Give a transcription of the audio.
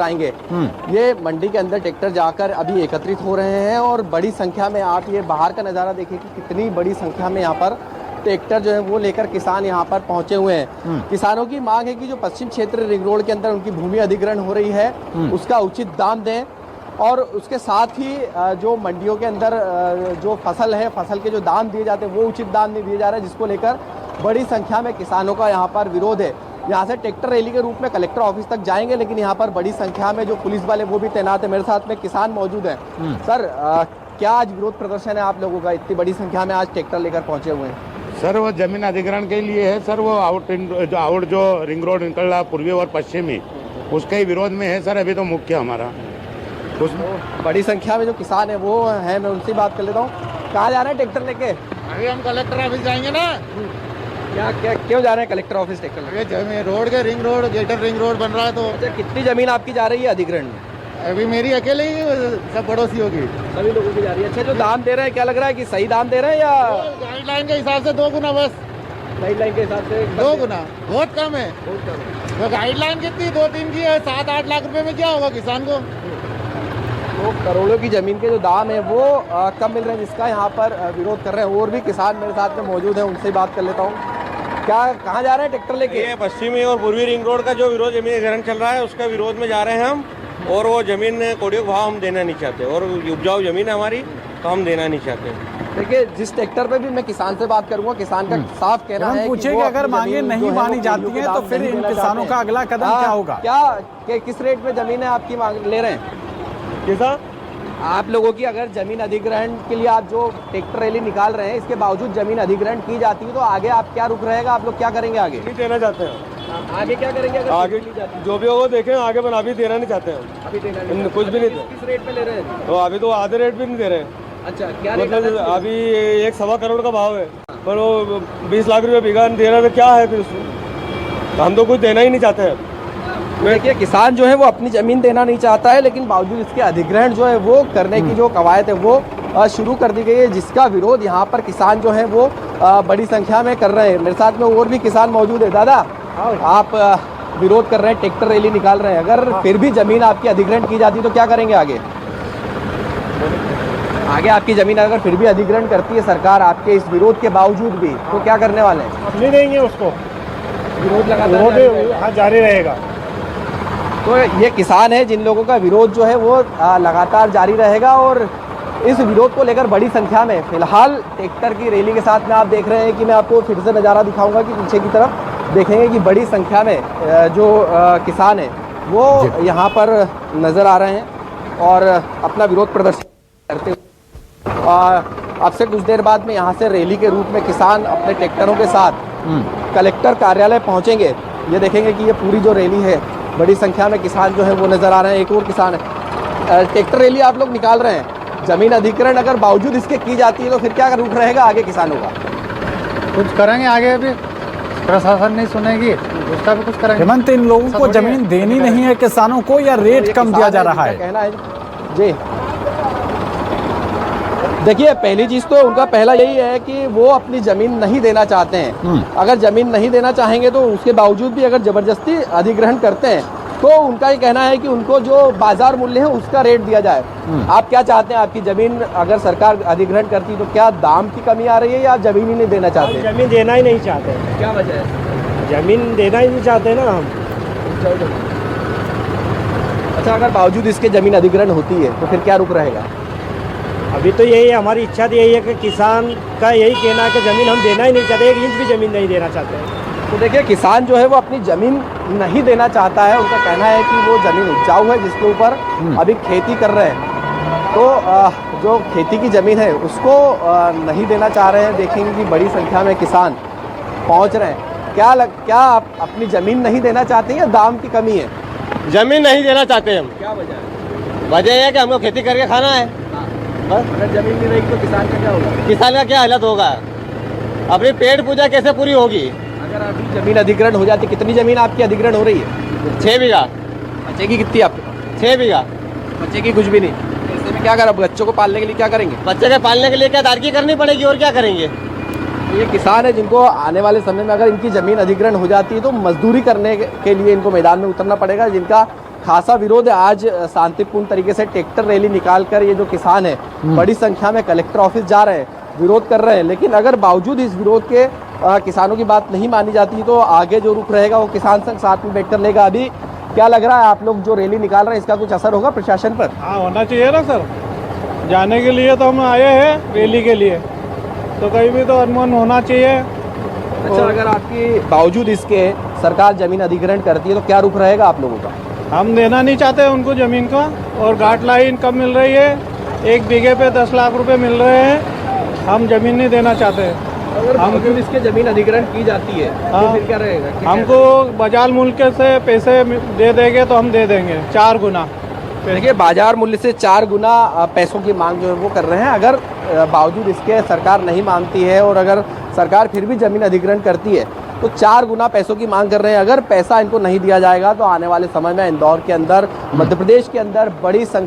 आएंगे। ये मंडी के अंदर ट्रैक्टर जाकर अभी एकत्रित हो रहे हैं और बड़ी संख्या में आप ये बाहर का नज़ारा देखिए कि कितनी बड़ी संख्या में यहाँ पर ट्रैक्टर जो है वो लेकर किसान यहाँ पर पहुंचे हुए हैं। किसानों की मांग है कि जो पश्चिम क्षेत्र रिंग रोड के अंदर उनकी भूमि अधिग्रहण हो रही है उसका उचित दाम दें और उसके साथ ही जो मंडियों के अंदर जो फसल है, फसल के जो दाम दिए जाते हैं वो उचित दाम नहीं दिए जा रहे हैं, जिसको लेकर बड़ी संख्या में किसानों का यहाँ पर विरोध है। यहाँ से ट्रैक्टर रैली के रूप में कलेक्टर ऑफिस तक जाएंगे, लेकिन यहाँ पर बड़ी संख्या में जो पुलिस वाले वो भी तैनात है। मेरे साथ में किसान मौजूद हैं। सर, क्या आज विरोध प्रदर्शन है आप लोगों का? इतनी बड़ी संख्या में आज ट्रैक्टर लेकर पहुंचे हुए हैं। सर, वो जमीन अधिग्रहण के लिए है सर। वो आउट जो रिंग रोड निकल रहा पूर्वी और पश्चिमी, उसके ही विरोध में है सर अभी तो मुख्य हमारा। बड़ी संख्या में जो किसान है वो है, मैं उनसे बात कर लेता हूँ। कहाँ जा रहे हैं ट्रैक्टर लेके? अभी हम कलेक्टर ऑफिस जाएंगे ना। क्या क्यों जा रहे हैं कलेक्टर ऑफिस ट्रैक्टर लेके? जमीन रोड के ring road, greater ring road बन रहा है तो। अच्छा, कितनी जमीन आपकी जा रही है अधिग्रहण में? अभी मेरी अकेले ही, सब पड़ोसियों की, सभी लोगों की जा रही है। अच्छा, जो दाम दे रहे हैं क्या लग रहा है कि सही दाम दे रहे हैं या गाइडलाइन के हिसाब से 2 गुना? बस गाइडलाइन के हिसाब से 2 गुना बहुत कम है। बहुत कम है। तो गाइडलाइन कितनी 2-3 की है, 7-8 लाख रुपए में क्या होगा किसान को? तो करोड़ों की जमीन के जो दाम है वो कम मिल रहे हैं, जिसका यहाँ पर विरोध कर रहे हैं। और भी किसान मेरे साथ में मौजूद हैं, उनसे बात कर लेता हूँ। क्या कहाँ जा रहे हैं ट्रैक्टर लेके? ये पश्चिमी और पूर्वी रिंग रोड का जो विरोध जमीन अधिग्रहण चल रहा है उसका विरोध में जा रहे हैं हम। और वो जमीन कोड़ियों भाव हम देना नहीं चाहते और उपजाऊ जमीन है हमारी तो हम देना नहीं चाहते। देखिए, जिस ट्रैक्टर पे भी मैं किसान से बात करूंगा, किसान का साफ कहना है पूछे कि अगर मांगे नहीं मानी जाती है तो फिर इन किसानों का अगला कदम क्या होगा? किस रेट में जमीन है आपकी मांग ले रहे हैं? कैसा? आप लोगों की अगर जमीन अधिग्रहण के लिए आप जो ट्रैक्टर रैली निकाल रहे हैं, इसके बावजूद जमीन अधिग्रहण की जाती है तो आगे आप क्या रुख रहेगा? आप लोग क्या करेंगे आगे? नहीं देना चाहते हैं। आगे क्या करेंगे अगर आगे जो भी होगा देखें, आगे बना भी देना नहीं चाहते हैं। अभी देना नहीं, कुछ भी नहीं। किस रेट पे ले रहे हैं? तो अभी तो आधे रेट भी नहीं दे रहे हैं। अच्छा, क्या मतलब अभी 1.25 करोड़ का भाव है पर वो 20 लाख रुपये बीघा देना तो क्या है फिर उसमें? हम तो कुछ देना ही नहीं चाहते हैं। देखिए, किसान जो है वो अपनी ज़मीन देना नहीं चाहता है, लेकिन बावजूद इसके अधिग्रहण जो है वो करने की जो कवायद है वो शुरू कर दी गई है, जिसका विरोध यहाँ पर किसान जो है वो बड़ी संख्या में कर रहे हैं। मेरे साथ में और भी किसान मौजूद है। दादा, आप विरोध कर रहे हैं, ट्रैक्टर रैली निकाल रहे हैं, अगर फिर भी ज़मीन आपकी अधिग्रहण की जाती तो क्या करेंगे आगे? आगे आपकी ज़मीन अगर फिर भी अधिग्रहण करती है सरकार आपके इस विरोध के बावजूद भी, तो क्या करने वाले हैं? नहीं देंगे उसको, विरोध लगातार जारी रहेगा। तो ये किसान है जिन लोगों का विरोध जो है वो लगातार जारी रहेगा और इस विरोध को लेकर बड़ी संख्या में फिलहाल ट्रैक्टर की रैली के साथ में आप देख रहे हैं कि मैं आपको फिर से नज़ारा दिखाऊंगा कि पीछे की तरफ देखेंगे कि बड़ी संख्या में जो किसान है वो यहाँ पर नज़र आ रहे हैं और अपना विरोध प्रदर्शन करते हुए। अब से कुछ देर बाद में यहाँ से रैली के रूप में किसान अपने ट्रैक्टरों के साथ कलेक्टर कार्यालय पहुँचेंगे। ये देखेंगे कि ये पूरी जो रैली है, बड़ी संख्या में किसान जो है वो नज़र आ रहे हैं। एक और किसान है। ट्रैक्टर रैली आप लोग निकाल रहे हैं, जमीन अधिग्रहण अगर बावजूद इसके की जाती है तो फिर क्या रुख रहेगा आगे किसानों का? कुछ करेंगे आगे, अभी प्रशासन नहीं सुनेगी उसका भी कुछ करेंगे। हेमंत, इन लोगों को जमीन देनी नहीं है किसानों को या रेट कम दिया जा रहा है? कहना है जी। देखिए, पहली चीज तो उनका पहला यही है कि वो अपनी जमीन नहीं देना चाहते हैं। अगर जमीन नहीं देना चाहेंगे तो उसके बावजूद भी अगर जबरदस्ती अधिग्रहण करते हैं तो उनका ये कहना है कि उनको जो बाजार मूल्य है उसका रेट दिया जाए। आप क्या चाहते हैं? आपकी जमीन अगर सरकार अधिग्रहण करती तो क्या दाम की कमी आ रही है या आप जमीन ही नहीं देना चाहते? जमीन देना ही नहीं चाहते। क्या वजह है? जमीन देना ही नहीं चाहते ना हम। अच्छा, अगर बावजूद इसके जमीन अधिग्रहण होती है तो फिर क्या रुख रहेगा? अभी तो यही हमारी इच्छा तो यही है कि किसान का यही कहना है कि ज़मीन हम देना ही नहीं चाहते, 1 इंच भी ज़मीन नहीं देना चाहते हैं। तो देखिए, किसान जो है वो अपनी ज़मीन नहीं देना चाहता है। उनका कहना है कि वो ज़मीन उपजाऊ है जिसके ऊपर अभी खेती कर रहे हैं, तो जो खेती की ज़मीन है उसको नहीं देना चाह रहे हैं। देखेंगे कि बड़ी संख्या में किसान पहुँच रहे हैं। क्या आप अपनी ज़मीन नहीं देना चाहते हैं या दाम की कमी है? जमीन नहीं देना चाहते हम। क्या वजह है? वजह है कि हमको खेती करके खाना है। अगर जमीन नहीं रहेगी तो किसान का क्या होगा? किसान का क्या हालत होगा? अपनी पेट पूजा कैसे पूरी होगी? अगर अभी जमीन अधिग्रहण हो जाती, कितनी जमीन आपकी अधिग्रहण हो रही है? 6 बीघा। बच्चे की कितनी आपके? 6 बीघा। बच्चे की कुछ भी नहीं। ऐसे में क्या करें? बच्चों को पालने के लिए क्या करेंगे? बच्चे के पालने के लिए क्या दारगी करनी पड़ेगी और क्या करेंगे? ये किसान है जिनको आने वाले समय में अगर इनकी ज़मीन अधिग्रहण हो जाती है तो मजदूरी करने के लिए इनको मैदान में उतरना पड़ेगा, जिनका खासा विरोध है। आज शांतिपूर्ण तरीके से ट्रैक्टर रैली निकालकर ये जो किसान है बड़ी संख्या में कलेक्टर ऑफिस जा रहे हैं, विरोध कर रहे हैं। लेकिन अगर बावजूद इस विरोध के किसानों की बात नहीं मानी जाती तो आगे जो रुख रहेगा वो किसान संघ साथ में बैठकर लेगा। अभी क्या लग रहा है, आप लोग जो रैली निकाल रहे हैं इसका कुछ असर होगा प्रशासन पर? हाँ, होना चाहिए ना सर। जाने के लिए तो हम आए हैं रैली के लिए, तो कहीं भी तो अनमन होना चाहिए। अच्छा, अगर आपकी बावजूद इसके सरकार जमीन अधिग्रहण करती है तो क्या रुख रहेगा आप लोगों का? हम देना नहीं चाहते उनको ज़मीन का। और घाट लाइन कब मिल रही है? 1 बीघे पे 10 लाख रुपए मिल रहे हैं। हम ज़मीन नहीं देना चाहते। अगर बावजूद इसके जमीन अधिग्रहण की जाती है तो हाँ, फिर क्या रहेगा? हमको बाजार मूल्य से पैसे दे देंगे तो हम दे देंगे 4 गुना। देखिए, बाजार मूल्य से 4 गुना पैसों की मांग जो है वो कर रहे हैं। अगर बावजूद इसके सरकार नहीं मानती है और अगर सरकार फिर भी जमीन अधिग्रहण करती है तो 4 गुना पैसों की मांग कर रहे हैं। अगर पैसा इनको नहीं दिया जाएगा तो आने वाले समय में इंदौर के अंदर, मध्य प्रदेश के अंदर बड़ी संख्या